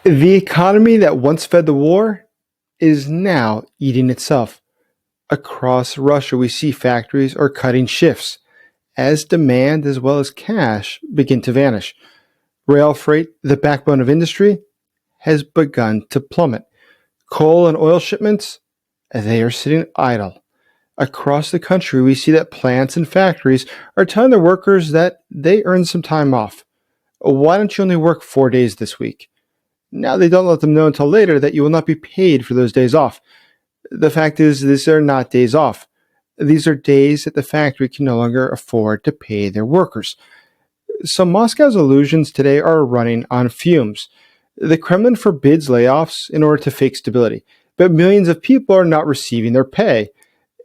The economy that once fed the war is now eating itself. Across Russia, we see factories are cutting shifts as demand as well as cash begin to vanish. Rail freight, the backbone of industry, has begun to plummet. Coal and oil shipments, they are sitting idle. Across the country, we see that plants and factories are telling their workers that they earn some time off. Why don't you only work 4 days this week? Now they don't let them know until later that you will not be paid for those days off. The fact is, these are not days off. These are days that the factory can no longer afford to pay their workers. So Moscow's illusions today are running on fumes. The Kremlin forbids layoffs in order to fake stability, but millions of people are not receiving their pay.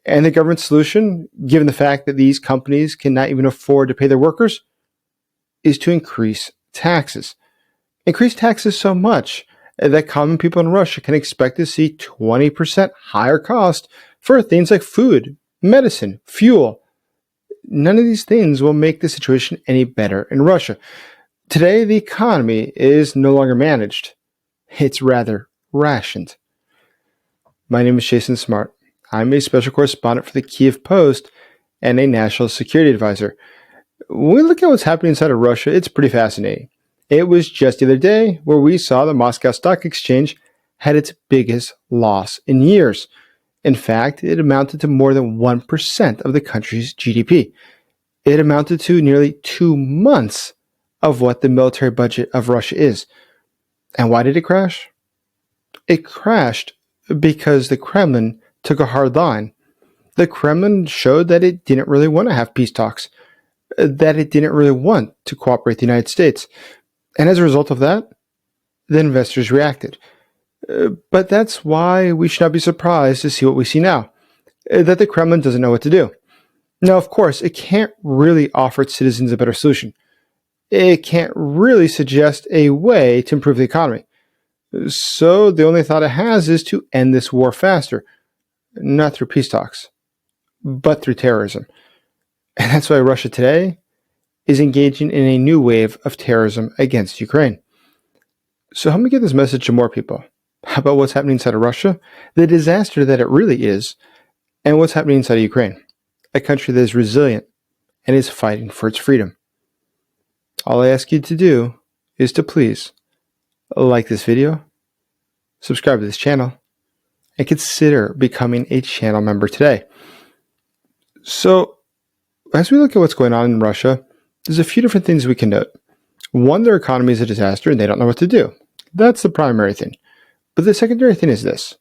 And the government solution, given the fact that these companies cannot even afford to pay their workers, is to increase taxes. Increase taxes so much that common people in Russia can expect to see 20% higher cost for things like food, medicine, fuel. None of these things will make the situation any better in Russia. Today, the economy is no longer managed. It's rather rationed. My name is Jason Smart. I'm a special correspondent for the Kiev Post and a national security advisor. When we look at what's happening inside of Russia, it's pretty fascinating. It was just the other day where we saw the Moscow Stock Exchange had its biggest loss in years. In fact, it amounted to more than 1% of the country's GDP. It amounted to nearly 2 months of what the military budget of Russia is. And why did it crash? It crashed because the Kremlin took a hard line. The Kremlin showed that it didn't really want to have peace talks, that it didn't really want to cooperate with the United States. And as a result of that, the investors reacted. But that's why we should not be surprised to see what we see now, that the Kremlin doesn't know what to do. Now, of course, it can't really offer its citizens a better solution. It can't really suggest a way to improve the economy. So the only thought it has is to end this war faster, not through peace talks, but through terrorism. And that's why Russia today is engaging in a new wave of terrorism against Ukraine. So help me get this message to more people about what's happening inside of Russia, the disaster that it really is, and what's happening inside of Ukraine, a country that is resilient and is fighting for its freedom. All I ask you to do is to please like this video, subscribe to this channel, and consider becoming a channel member today. So, as we look at what's going on in Russia, there's a few different things we can note. One, their economy is a disaster and they don't know what to do. That's the primary thing. But the secondary thing is this.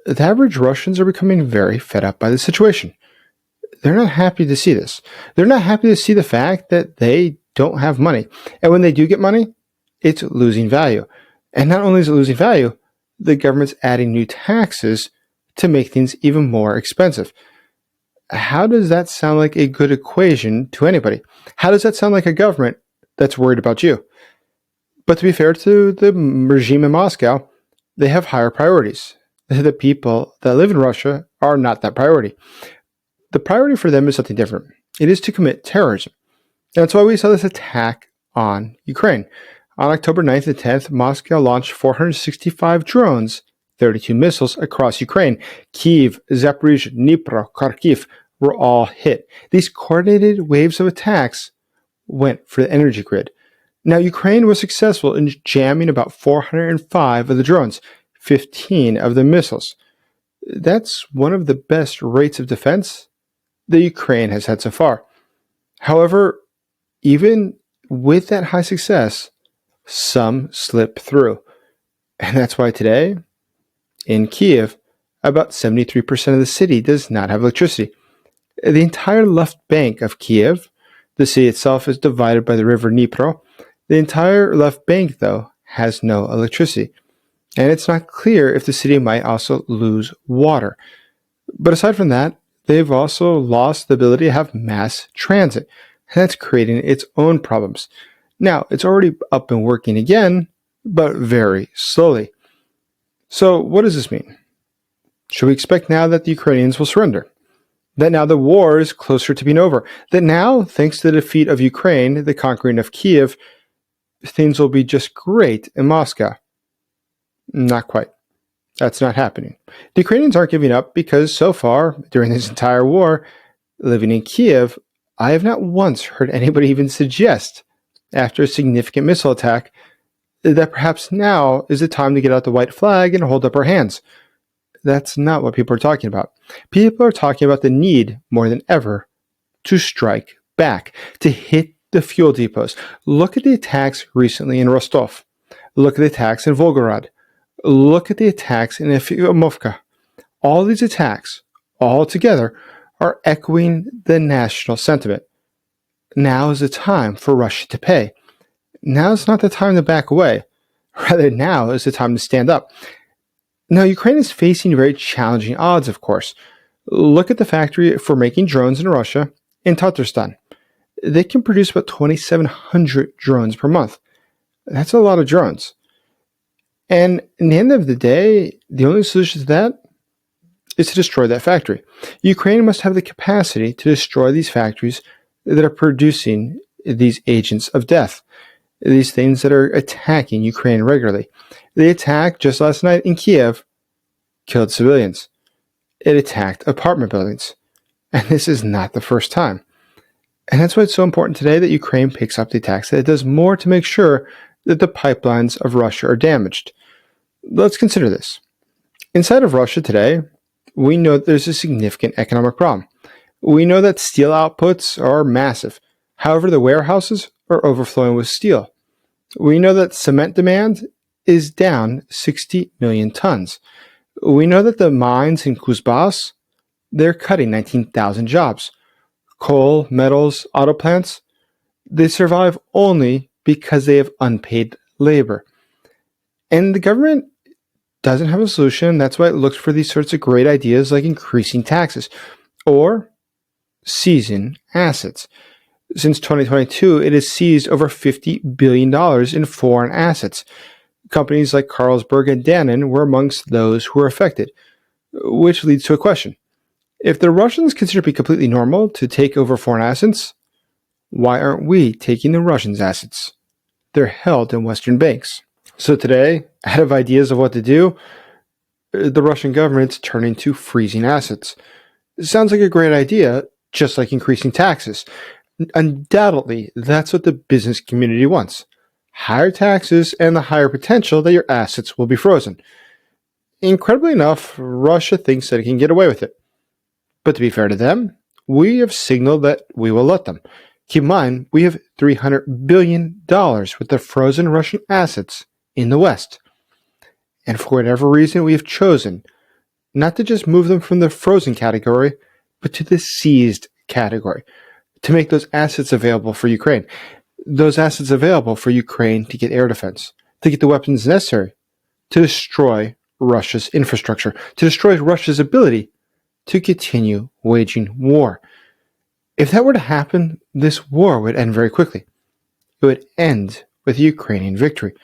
The average Russians are becoming very fed up by the situation. They're not happy to see this. They're not happy to see the fact that they don't have money. And when they do get money, it's losing value. And not only is it losing value, the government's adding new taxes to make things even more expensive. How does that sound like a good equation to anybody? How does that sound like a government that's worried about you? But to be fair to the regime in Moscow, they have higher priorities. The people that live in Russia are not that priority. The priority for them is something different. It is to commit terrorism. And that's why we saw this attack on Ukraine. On October 9th and 10th, Moscow launched 465 drones, 32 missiles across Ukraine. Kyiv, Zaporizhzhia, Dnipro, Kharkiv were all hit. These coordinated waves of attacks went for the energy grid. Now, Ukraine was successful in jamming about 405 of the drones, 15 of the missiles. That's one of the best rates of defense that Ukraine has had so far. However, even with that high success, some slip through. And that's why today, in Kiev, about 73% of the city does not have electricity. The entire left bank of Kiev, the city itself is divided by the river Dnipro. The entire left bank, though, has no electricity. And it's not clear if the city might also lose water. But aside from that, they've also lost the ability to have mass transit. And that's creating its own problems. Now, it's already up and working again, but very slowly. So what does this mean? Should we expect now that the Ukrainians will surrender? That now the war is closer to being over? That now, thanks to the defeat of Ukraine, the conquering of Kiev, things will be just great in Moscow? Not quite. That's not happening. The Ukrainians aren't giving up because so far, during this entire war, living in Kiev, I have not once heard anybody even suggest, after a significant missile attack, that perhaps now is the time to get out the white flag and hold up our hands. That's not what people are talking about. People are talking about the need, more than ever, to strike back, to hit the fuel depots. Look at the attacks recently in Rostov. Look at the attacks in Volgograd. Look at the attacks in Efimовka. All these attacks, all together, are echoing the national sentiment. Now is the time for Russia to pay. Now is not the time to back away. Rather, now is the time to stand up. Now, Ukraine is facing very challenging odds, of course. Look at the factory for making drones in Russia, in Tatarstan. They can produce about 2,700 drones per month. That's a lot of drones. And in the end of the day, the only solution to that is to destroy that factory. Ukraine must have the capacity to destroy these factories that are producing these agents of death, these things that are attacking Ukraine regularly. The attack just last night in Kiev killed civilians. It attacked apartment buildings. And this is not the first time. And that's why it's so important today that Ukraine picks up the attacks, that it does more to make sure that the pipelines of Russia are damaged. Let's consider this. Inside of Russia today, we know that there's a significant economic problem. We know that steel outputs are massive. However, the warehouses are overflowing with steel. We know that cement demand is down 60 million tons. We know that the mines in Kuzbass, they're cutting 19,000 jobs. Coal, metals, auto plants, they survive only because they have unpaid labor. And the government doesn't have a solution. That's why it looks for these sorts of great ideas like increasing taxes or seizing assets. Since 2022, it has seized over $50 billion in foreign assets. Companies like Carlsberg and Danone were amongst those who were affected, which leads to a question. If the Russians consider it to be completely normal to take over foreign assets, why aren't we taking the Russians' assets? They're held in Western banks. So today, out of ideas of what to do, the Russian government's turning to freezing assets. It sounds like a great idea, just like increasing taxes. Undoubtedly, that's what the business community wants. Higher taxes and the higher potential that your assets will be frozen. Incredibly enough, Russia thinks that it can get away with it. But to be fair to them, we have signaled that we will let them. Keep in mind, we have $300 billion with the frozen Russian assets in the West. And for whatever reason, we have chosen not to just move them from the frozen category, but to the seized category, to make those assets available for Ukraine. Those assets available for Ukraine to get air defense, to get the weapons necessary, to destroy Russia's infrastructure, to destroy Russia's ability to continue waging war. If that were to happen, this war would end very quickly. It would end with a Ukrainian victory.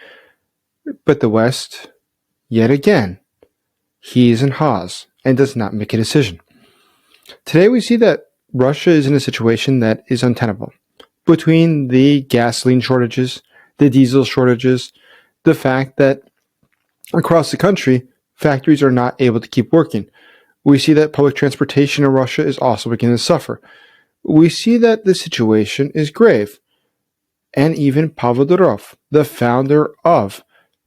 But the West, yet again, hees and haws and does not make a decision. Today we see that Russia is in a situation that is untenable. Between the gasoline shortages, the diesel shortages, the fact that across the country, factories are not able to keep working. We see that public transportation in Russia is also beginning to suffer. We see that the situation is grave. And even Pavel Durov, the founder of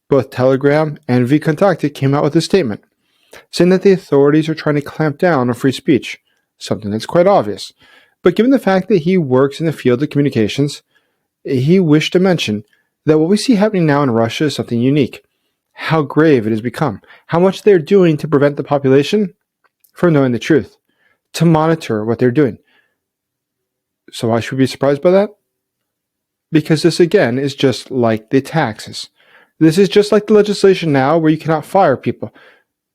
both Telegram and VKontakte, came out with a statement saying that the authorities are trying to clamp down on free speech, something that's quite obvious. But given the fact that he works in the field of communications, he wished to mention that what we see happening now in Russia is something unique. How grave it has become, how much they're doing to prevent the population from knowing the truth, to monitor what they're doing. So why should we be surprised by that? Because this again is just like the taxes. This is just like the legislation now where you cannot fire people.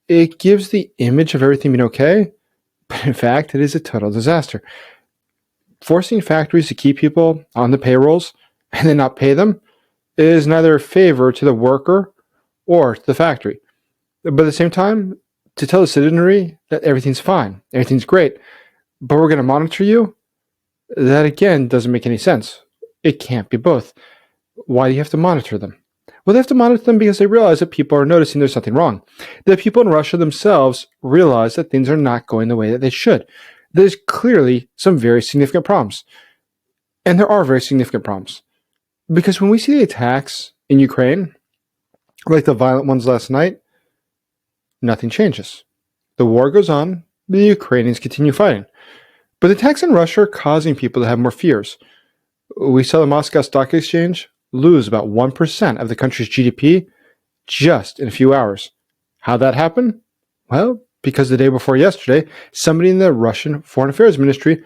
It gives the image of everything being okay, but in fact it is a total disaster. Forcing factories to keep people on the payrolls and then not pay them is neither a favor to the worker or to the factory. But at the same time, to tell the citizenry that everything's fine, everything's great, but we're going to monitor you, that again doesn't make any sense. It can't be both. Why do you have to monitor them? Well, they have to monitor them because they realize that people are noticing there's something wrong. The people in Russia themselves realize that things are not going the way that they should. There's clearly some very significant problems. And there are very significant problems. Because when we see the attacks in Ukraine, like the violent ones last night, nothing changes. The war goes on, the Ukrainians continue fighting. But the attacks in Russia are causing people to have more fears. We saw the Moscow Stock Exchange lose about 1% of the country's GDP just in a few hours. How'd that happen? Well, because the day before yesterday, somebody in the Russian Foreign Affairs Ministry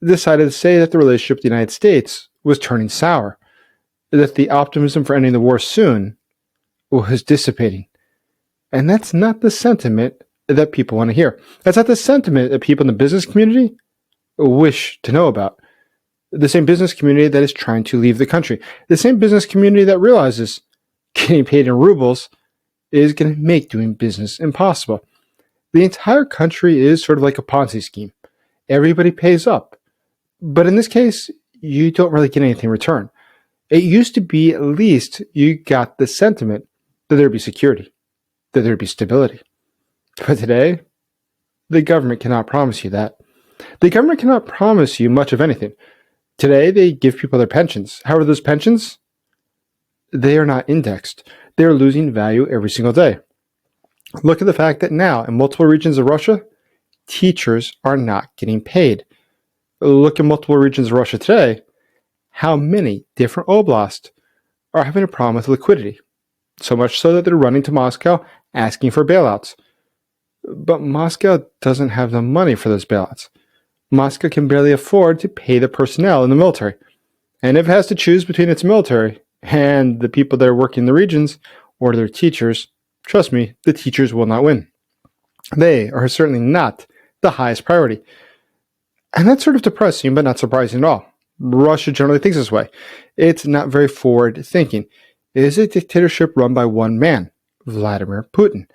decided to say that the relationship with the United States was turning sour, that the optimism for ending the war soon was dissipating. And that's not the sentiment that people want to hear. That's not the sentiment that people in the business community wish to know about. The same business community that is trying to leave the country. The same business community that realizes getting paid in rubles is going to make doing business impossible. The entire country is sort of like a Ponzi scheme. Everybody pays up. But in this case, you don't really get anything in return. It used to be at least you got the sentiment that there'd be security, that there'd be stability. But today, the government cannot promise you that. The government cannot promise you much of anything. Today, they give people their pensions. How are those pensions? They are not indexed. They are losing value every single day. Look at the fact that now, in multiple regions of Russia, teachers are not getting paid. Look at multiple regions of Russia today, how many different oblasts are having a problem with liquidity. So much so that they're running to Moscow asking for bailouts. But Moscow doesn't have the money for those bailouts. Moscow can barely afford to pay the personnel in the military. And if it has to choose between its military and the people that are working in the regions or their teachers, trust me, the teachers will not win. They are certainly not the highest priority. And that's sort of depressing, but not surprising at all. Russia generally thinks this way. It's not very forward thinking. It is a dictatorship run by one man, Vladimir Putin.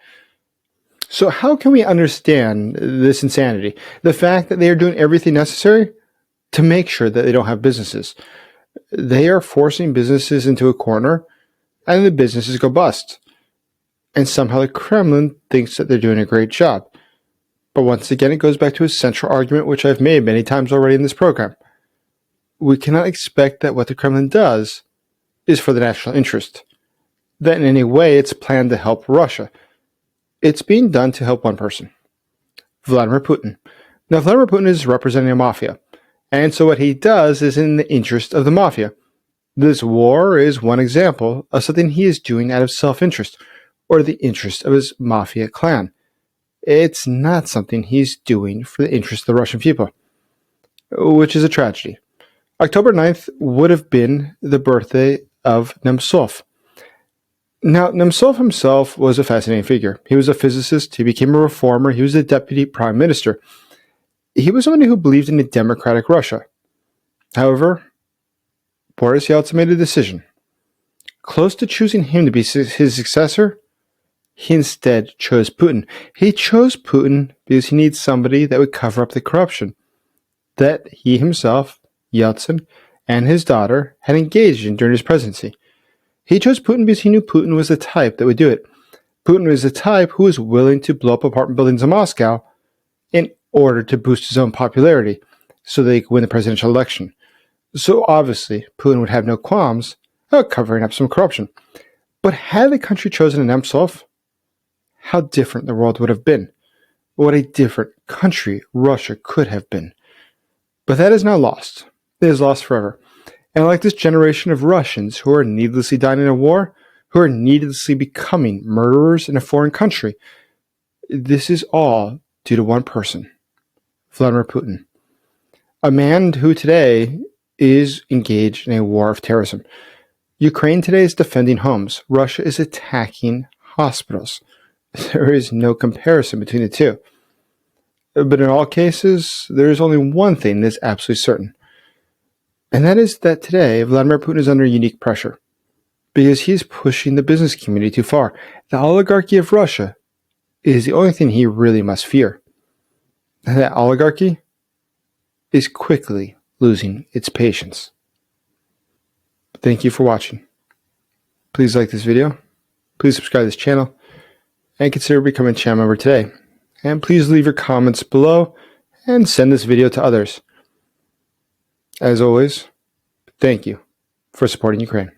So how can we understand this insanity? The fact that they are doing everything necessary to make sure that they don't have businesses. They are forcing businesses into a corner and the businesses go bust. And somehow the Kremlin thinks that they're doing a great job. But once again, it goes back to a central argument which I've made many times already in this program. We cannot expect that what the Kremlin does is for the national interest. That in any way it's planned to help Russia. It's being done to help one person, Vladimir Putin. Now, Vladimir Putin is representing a mafia, and so what he does is in the interest of the mafia. This war is one example of something he is doing out of self-interest, or the interest of his mafia clan. It's not something he's doing for the interest of the Russian people, which is a tragedy. October 9th would have been the birthday of Nemtsov. Now, Nemtsov himself was a fascinating figure. He was a physicist, he became a reformer, he was a deputy prime minister. He was someone who believed in a democratic Russia. However, Boris Yeltsin made a decision. Close to choosing him to be his successor, he instead chose Putin. He chose Putin because he needs somebody that would cover up the corruption that he himself, Yeltsin, and his daughter had engaged in during his presidency. He chose Putin because he knew Putin was the type that would do it. Putin was the type who was willing to blow up apartment buildings in Moscow in order to boost his own popularity so they could win the presidential election. So obviously, Putin would have no qualms about covering up some corruption. But had the country chosen a Nemtsov, how different the world would have been. What a different country Russia could have been. But that is now lost. It is lost forever. And like this generation of Russians who are needlessly dying in a war, who are needlessly becoming murderers in a foreign country, this is all due to one person, Vladimir Putin. A man who today is engaged in a war of terrorism. Ukraine today is defending homes. Russia is attacking hospitals. There is no comparison between the two. But in all cases, there is only one thing that is absolutely certain. And that is that today, Vladimir Putin is under unique pressure because he's pushing the business community too far. The oligarchy of Russia is the only thing he really must fear. And that oligarchy is quickly losing its patience. Thank you for watching. Please like this video, please subscribe to this channel, and consider becoming a channel member today. And please leave your comments below and send this video to others. As always, thank you for supporting Ukraine.